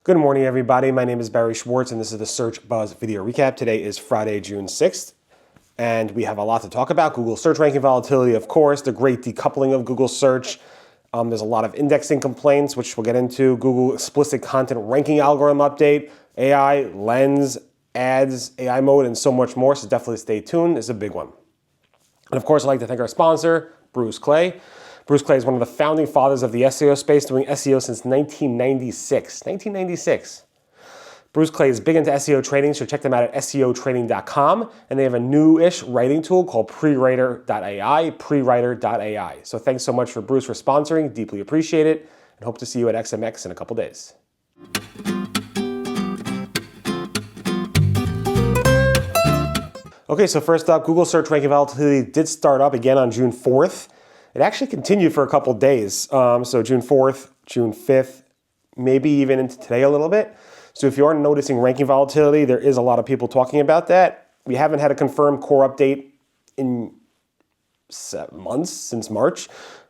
Good morning, everybody. My name is Barry Schwartz, and this is the Search Buzz video recap. Today is Friday, June 6th, and we have a lot to talk about. Google search ranking volatility, of course, the great decoupling of Google search. There's a lot of indexing complaints, which we'll get into. Google explicit content ranking algorithm update, AI, Lens, ads, AI mode, and so much more. So definitely stay tuned. It's a big one. And of course, I'd like to thank our sponsor, Bruce Clay. Bruce Clay is one of the founding fathers of the SEO space, doing SEO since 1996. 1996. Bruce Clay is big into SEO training, so check them out at seotraining.com. And they have a new-ish writing tool called prewriter.ai, So thanks so much for Bruce for sponsoring. Deeply appreciate it. And hope to see you at XMX in a couple days. Okay, so first up, Google search ranking volatility did start up again on June 4th. It actually continued for a couple days. So June 4th, June 5th, maybe even into today a little bit. So if you are noticing ranking volatility, there is a lot of people talking about that. We haven't had a confirmed core update in 7 months, since March.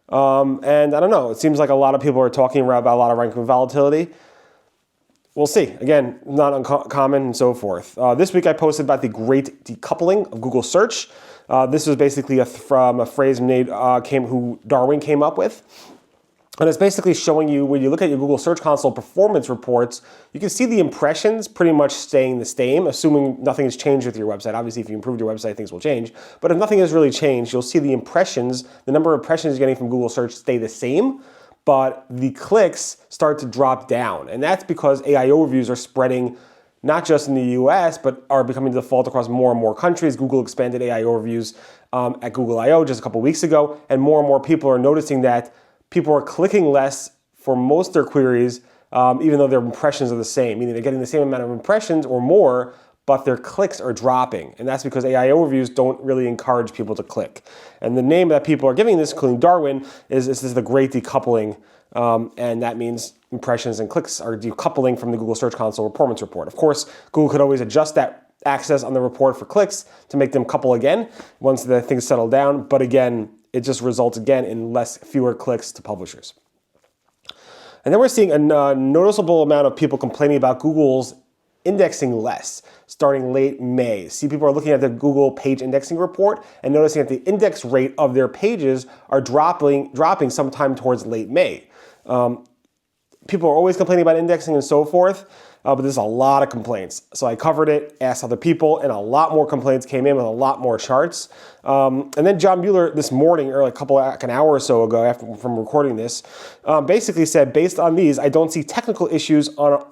And I don't know, it seems like a lot of people are talking about a lot of ranking volatility. We'll see. Again, not uncommon and so forth. This week I posted about the great decoupling of Google search. This was basically from a phrase who Darwin came up with. And it's basically showing you, when you look at your Google Search Console performance reports, you can see the impressions pretty much staying the same, assuming nothing has changed with your website. Obviously, if you improved your website, things will change. But if nothing has really changed, you'll see the impressions, the number of impressions you're getting from Google Search stay the same, but the clicks start to drop down. And that's because AI overviews are spreading not just in the US, but are becoming the default across more and more countries. Google expanded AI overviews at Google I/O just a couple weeks ago, and more people are noticing that people are clicking less for most of their queries, even though their impressions are the same, meaning they're getting the same amount of impressions or more, but their clicks are dropping. And that's because AI overviews don't really encourage people to click. And the name that people are giving this, including Darwin, is this is the great decoupling. And that means impressions and clicks are decoupling from the Google Search Console performance report. Of course, Google could always adjust that access on the report for clicks to make them couple again once the things settle down. But again, it just results again in fewer clicks to publishers. And then we're seeing a noticeable amount of people complaining about Google's indexing less starting late May. See, people are looking at the Google page indexing report and noticing that the index rate of their pages are dropping sometime towards late May. People are always complaining about indexing and so forth, but there's a lot of complaints. So I covered it, asked other people, and a lot more complaints came in with a lot more charts. And then John Mueller this morning, or an hour or so ago from recording this, basically said, based on these, I don't see technical issues on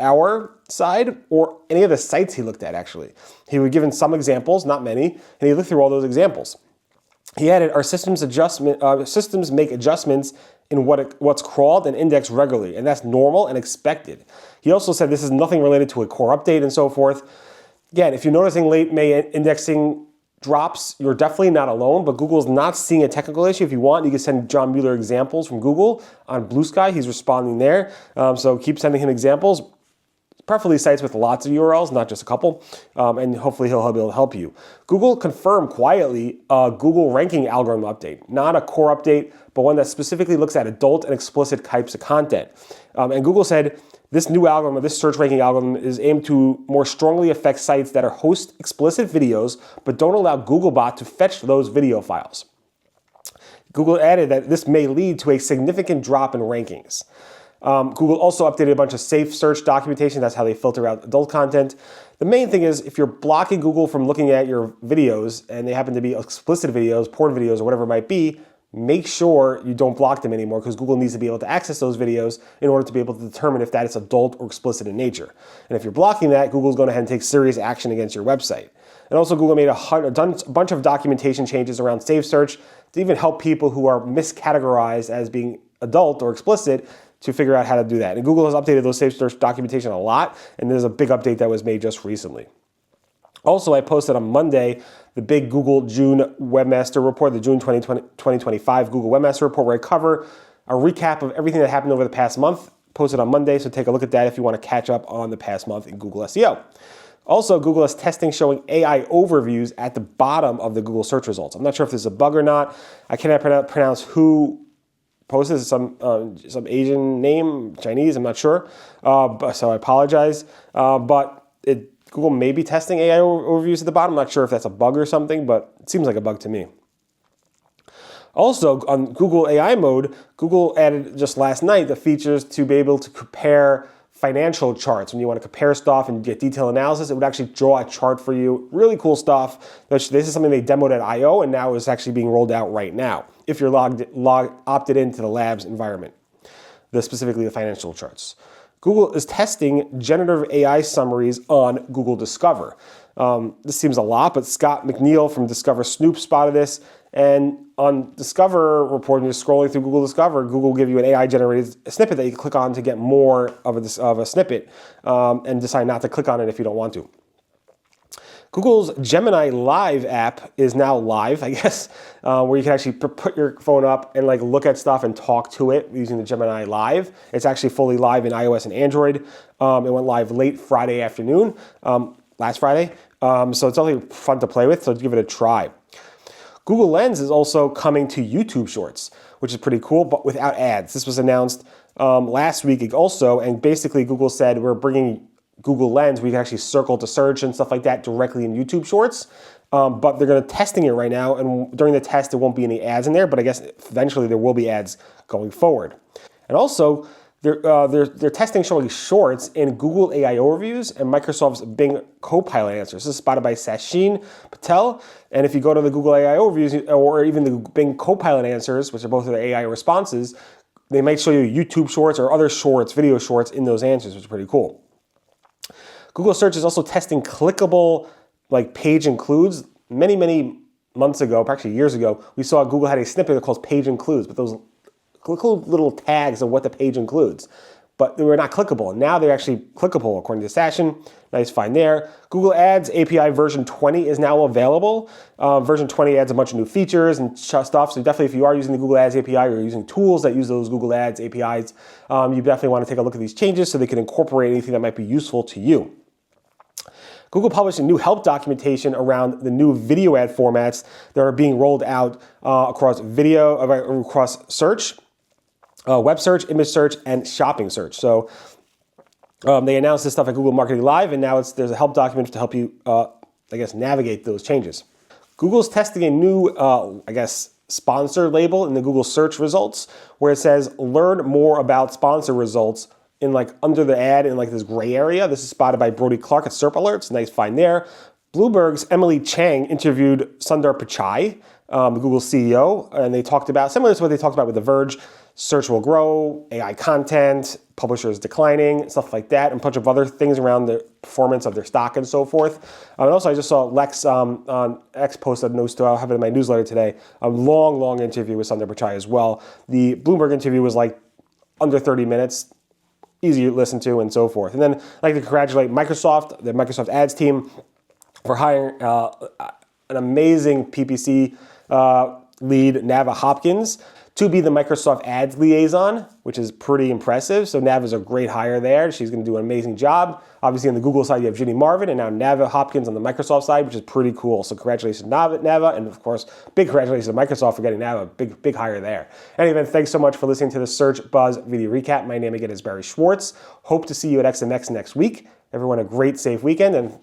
our side or any of the sites he looked at, actually. He was given some examples, not many, and he looked through all those examples. He added, our systems make adjustments in what's crawled and indexed regularly, and that's normal and expected. He also said this is nothing related to a core update and so forth. Again, if you're noticing late May indexing drops, you're definitely not alone, but Google's not seeing a technical issue. If you want, you can send John Mueller examples from Google on Blue Sky. He's responding there, so keep sending him examples. Preferably sites with lots of URLs, not just a couple, and hopefully he'll be able to help you. Google confirmed quietly a Google ranking algorithm update, not a core update, but one that specifically looks at adult and explicit types of content. And Google said this new algorithm, this search ranking algorithm, is aimed to more strongly affect sites that host explicit videos, but don't allow Googlebot to fetch those video files. Google added that this may lead to a significant drop in rankings. Google also updated a bunch of SafeSearch documentation. That's how they filter out adult content. The main thing is, if you're blocking Google from looking at your videos and they happen to be explicit videos, porn videos, or whatever it might be, make sure you don't block them anymore, because Google needs to be able to access those videos in order to be able to determine if that is adult or explicit in nature. And if you're blocking that, Google's going to take serious action against your website. And also, Google made a bunch of documentation changes around SafeSearch to even help people who are miscategorized as being adult or explicit to figure out how to do that. And Google has updated those SafeSearch documentation a lot, and there's a big update that was made just recently. Also, I posted on Monday the big Google June Webmaster report, the June 2025 Google Webmaster report, where I cover a recap of everything that happened over the past month. Posted on Monday, so take a look at that if you want to catch up on the past month in Google SEO. Also, Google is testing showing AI overviews at the bottom of the Google search results. I'm not sure if this is a bug or not. I cannot pronounce who posted, some Asian name, Chinese, I'm not sure, so I apologize. But Google may be testing AI overviews at the bottom. I'm not sure if that's a bug or something, but it seems like a bug to me. Also, on Google AI mode, Google added just last night the features to be able to compare financial charts. When you want to compare stuff and get detailed analysis, it would actually draw a chart for you. Really cool stuff. This is something they demoed at I/O and now is actually being rolled out right now if you're opted into the labs environment, specifically the financial charts. Google is testing generative AI summaries on Google Discover. This seems a lot, but Scott McNeil from Discover Snoop spotted this. And on Discover report, when you're scrolling through Google Discover, Google will give you an AI-generated snippet that you can click on to get more of a snippet and decide not to click on it if you don't want to. Google's Gemini Live app is now live, I guess, where you can actually put your phone up and like look at stuff and talk to it using the Gemini Live. It's actually fully live in iOS and Android. It went live late Friday afternoon, last Friday. So it's definitely fun to play with, so give it a try. Google Lens is also coming to YouTube Shorts, which is pretty cool, but without ads. This was announced last week also, and basically Google said we're bringing Google Lens, where you can actually circle to search and stuff like that directly in YouTube Shorts, but they're testing it right now, and during the test there won't be any ads in there, but I guess eventually there will be ads going forward. And also, they're testing showing shorts in Google AI overviews and Microsoft's Bing Copilot answers. This is spotted by Sachin Patel. And if you go to the Google AI overviews or even the Bing Copilot answers, which are both of the AI responses, they might show you YouTube shorts or other shorts, video shorts in those answers, which is pretty cool. Google Search is also testing clickable like page includes. Many months ago, actually years ago, we saw Google had a snippet that calls page includes, but those little tags of what the page includes, but they were not clickable. Now they're actually clickable, according to Sachin. Nice find there. Google Ads API version 20 is now available. Version 20 adds a bunch of new features and stuff, so definitely if you are using the Google Ads API or using tools that use those Google Ads APIs, you definitely want to take a look at these changes so they can incorporate anything that might be useful to you. Google published a new help documentation around the new video ad formats that are being rolled out across search, web search, image search, and shopping search. So they announced this stuff at Google Marketing Live, and now there's a help document to help you, navigate those changes. Google's testing a new, sponsor label in the Google search results, where it says, learn more about sponsor results in under the ad in this gray area. This is spotted by Brody Clark at SERP Alerts. Nice find there. Bloomberg's Emily Chang interviewed Sundar Pichai, the Google CEO, and they talked about, similar to what they talked about with The Verge, search will grow, AI content, publishers declining, stuff like that, and a bunch of other things around the performance of their stock and so forth. And also, I just saw Lex on X post a note, I'll have it in my newsletter today, a long interview with Sundar Pichai as well. The Bloomberg interview was under 30 minutes, easy to listen to, and so forth. And then I'd like to congratulate Microsoft, the Microsoft Ads team, for hiring an amazing PPC lead, Navah Hopkins, to be the Microsoft Ads liaison, which is pretty impressive. So Navah's a great hire there. She's going to do an amazing job. Obviously, on the Google side, you have Ginny Marvin, and now Navah Hopkins on the Microsoft side, which is pretty cool. So congratulations, Navah, and of course, big congratulations to Microsoft for getting Navah. Big hire there. Anyway, thanks so much for listening to the Search Buzz video recap. My name again is Barry Schwartz. Hope to see you at XMX next week. Everyone, a great, safe weekend, and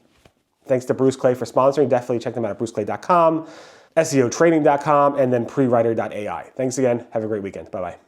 thanks to Bruce Clay for sponsoring. Definitely check them out at bruceclay.com. SEOtraining.com, and then prewriter.ai. Thanks again. Have a great weekend. Bye-bye.